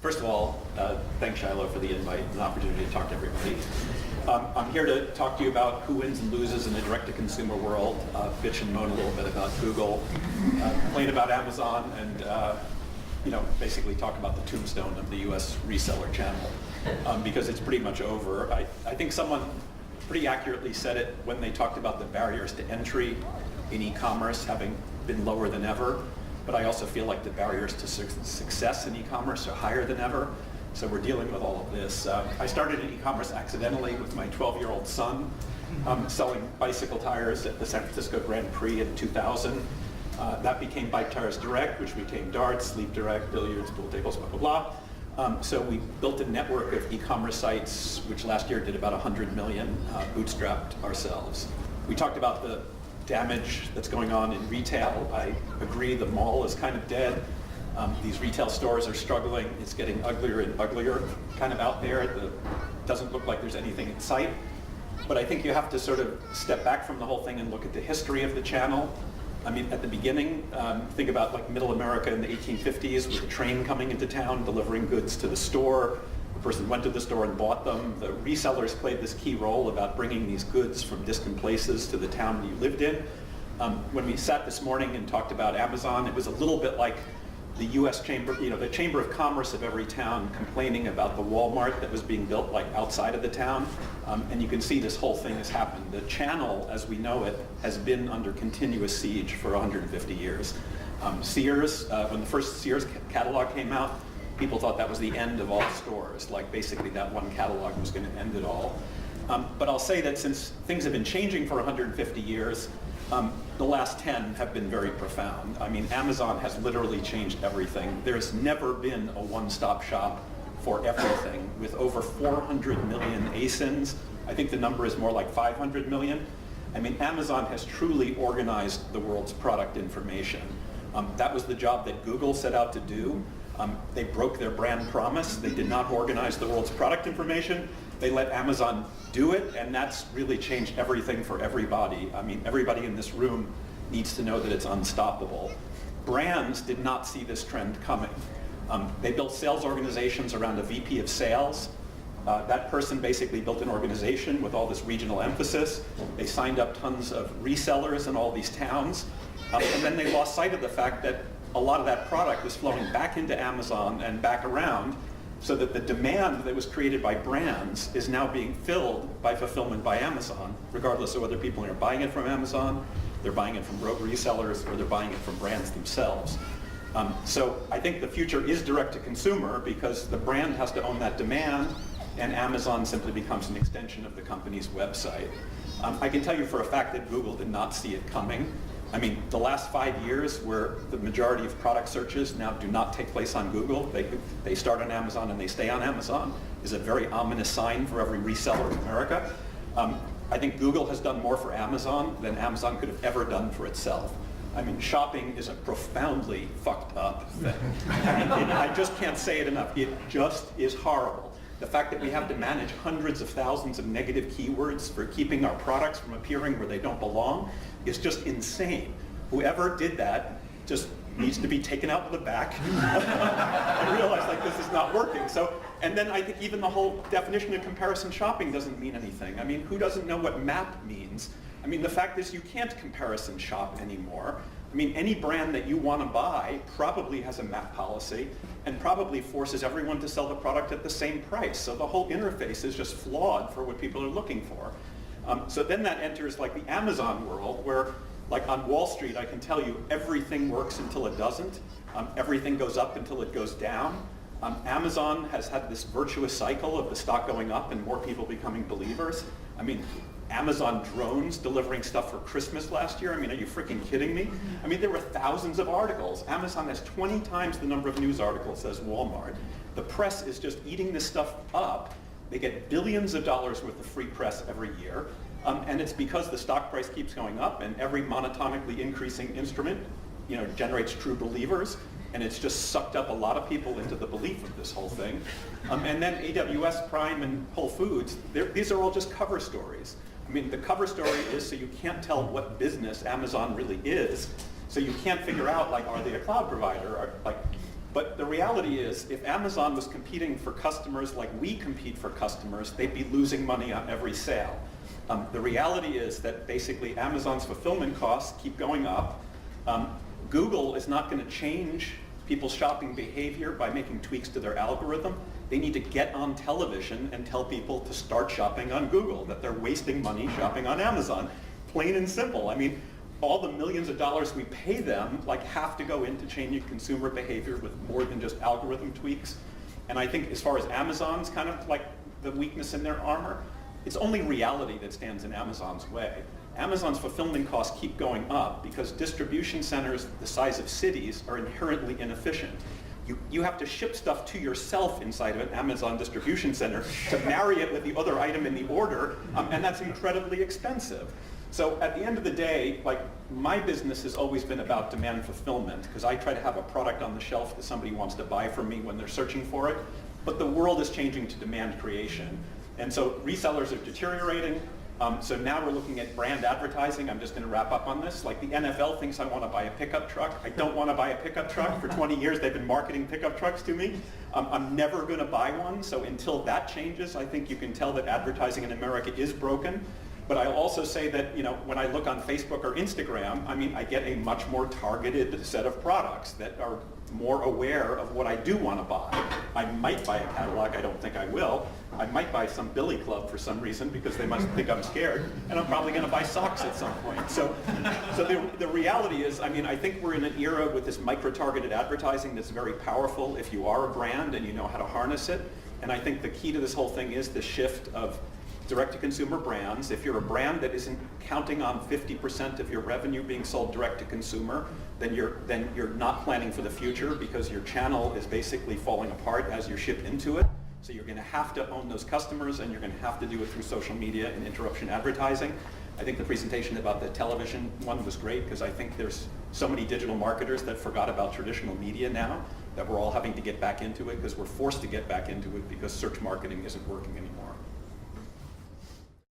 First of all, thanks Shiloh for the invite and the opportunity to talk to everybody. I'm here to talk to you about who wins and loses in the direct-to-consumer world, bitch and moan a little bit about Google, complain about Amazon, and basically talk about the tombstone of the US reseller channel, because it's pretty much over. I think someone pretty accurately said it when they talked about the barriers to entry in e-commerce having been lower than ever, but I also feel like the barriers to success in e-commerce are higher than ever. So we're dealing with all of this. I started in e-commerce accidentally with my 12-year-old son, selling bicycle tires at the San Francisco Grand Prix in 2000. That became Bike Tires Direct, which became Darts, Sleep Direct, Billiards, Pool Tables, blah, blah, blah. So we built a network of e-commerce sites, which last year did about 100 million, bootstrapped ourselves. We talked about the damage that's going on in retail. I agree the mall is kind of dead. These retail stores are struggling. It's getting uglier and uglier kind of out there. It doesn't look like there's anything in sight. But I think you have to sort of step back from the whole thing and look at the history of the channel. I mean, at the beginning, think about like middle America in the 1850s with a train coming into town, delivering goods to the store. The person went to the store and bought them. The resellers played this key role about bringing these goods from distant places to the town you lived in. When we sat this morning and talked about Amazon, it was a little bit like the U.S. Chamber, the Chamber of Commerce of every town complaining about the Walmart that was being built like outside of the town. And you can see this whole thing has happened. The channel, as we know it, has been under continuous siege for 150 years. Sears, when the first Sears catalog came out, people thought that was the end of all stores, like basically that one catalog was going to end it all. But I'll say that since things have been changing for 150 years, the last 10 have been very profound. I mean, Amazon has literally changed everything. There's never been a one-stop shop for everything. With over 400 million ASINs, I think the number is more like 500 million. I mean, Amazon has truly organized the world's product information. That was the job that Google set out to do. They broke their brand promise. They did not organize the world's product information. They let Amazon do it, and that's really changed everything for everybody. I mean, everybody in this room needs to know that it's unstoppable. Brands did not see this trend coming. They built sales organizations around a VP of sales. That person basically built an organization with all this regional emphasis. They signed up tons of resellers in all these towns, and then they lost sight of the fact that a lot of that product was flowing back into Amazon and back around, so that the demand that was created by brands is now being filled by fulfillment by Amazon, regardless of whether people are buying it from Amazon, they're buying it from rogue resellers, or they're buying it from brands themselves. So I think the future is direct to consumer because the brand has to own that demand, and Amazon simply becomes an extension of the company's website. I can tell you for a fact that Google did not see it coming. I mean, the last 5 years where the majority of product searches now do not take place on Google, they start on Amazon and they stay on Amazon, is a very ominous sign for every reseller in America. I think Google has done more for Amazon than Amazon could have ever done for itself. I mean, shopping is a profoundly fucked up thing. I just can't say it enough. It just is horrible. The fact that we have to manage hundreds of thousands of negative keywords for keeping our products from appearing where they don't belong is just insane. Whoever did that just needs to be taken out of the back and realize like this is not working. So, and then I think even the whole definition of comparison shopping doesn't mean anything. I mean, who doesn't know what map means? I mean, the fact is you can't comparison shop anymore. I mean, any brand that you want to buy probably has a map policy and probably forces everyone to sell the product at the same price. So the whole interface is just flawed for what people are looking for. So then that enters like the Amazon world where like on Wall Street, I can tell you everything works until it doesn't. Everything goes up until it goes down. Amazon has had this virtuous cycle of the stock going up and more people becoming believers. I mean, Amazon drones delivering stuff for Christmas last year. I mean, are you freaking kidding me? I mean, there were thousands of articles. Amazon has 20 times the number of news articles as Walmart. The press is just eating this stuff up. They get billions of dollars worth of free press every year. And it's because the stock price keeps going up and every monotonically increasing instrument generates true believers. And it's just sucked up a lot of people into the belief of this whole thing. And then AWS, Prime, and Whole Foods, these are all just cover stories. I mean, the cover story is so you can't tell what business Amazon really is. So you can't figure out, like, are they a cloud provider? But the reality is, if Amazon was competing for customers like we compete for customers, they'd be losing money on every sale. The reality is that basically Amazon's fulfillment costs keep going up. Google is not going to change people's shopping behavior by making tweaks to their algorithm. They need to get on television and tell people to start shopping on Google, that they're wasting money shopping on Amazon. Plain and simple. I mean, all the millions of dollars we pay them have to go into changing consumer behavior with more than just algorithm tweaks. And I think as far as Amazon's kind of like the weakness in their armor, it's only reality that stands in Amazon's way. Amazon's fulfillment costs keep going up because distribution centers the size of cities are inherently inefficient. You have to ship stuff to yourself inside of an Amazon distribution center to marry it with the other item in the order, and that's incredibly expensive. So at the end of the day, my business has always been about demand fulfillment because I try to have a product on the shelf that somebody wants to buy from me when they're searching for it. But the world is changing to demand creation. And so resellers are deteriorating. So now we're looking at brand advertising. I'm just going to wrap up on this. Like the NFL thinks I want to buy a pickup truck. I don't want to buy a pickup truck. For 20 years, they've been marketing pickup trucks to me. I'm never going to buy one. So until that changes, I think you can tell that advertising in America is broken. But I'll also say that, when I look on Facebook or Instagram, I get a much more targeted set of products that are more aware of what I do want to buy. I might buy a catalog. I don't think I will. I might buy some Billy Club for some reason because they must think I'm scared, and I'm probably going to buy socks at some point. So the reality is, I think we're in an era with this micro-targeted advertising that's very powerful if you are a brand and you know how to harness it. And I think the key to this whole thing is the shift of direct-to-consumer brands. If you're a brand that isn't counting on 50% of your revenue being sold direct-to-consumer, then you're not planning for the future because your channel is basically falling apart as you ship into it. So you're going to have to own those customers, and you're going to have to do it through social media and interruption advertising. I think the presentation about the television one was great because I think there's so many digital marketers that forgot about traditional media now that we're all having to get back into it because we're forced to get back into it because search marketing isn't working anymore.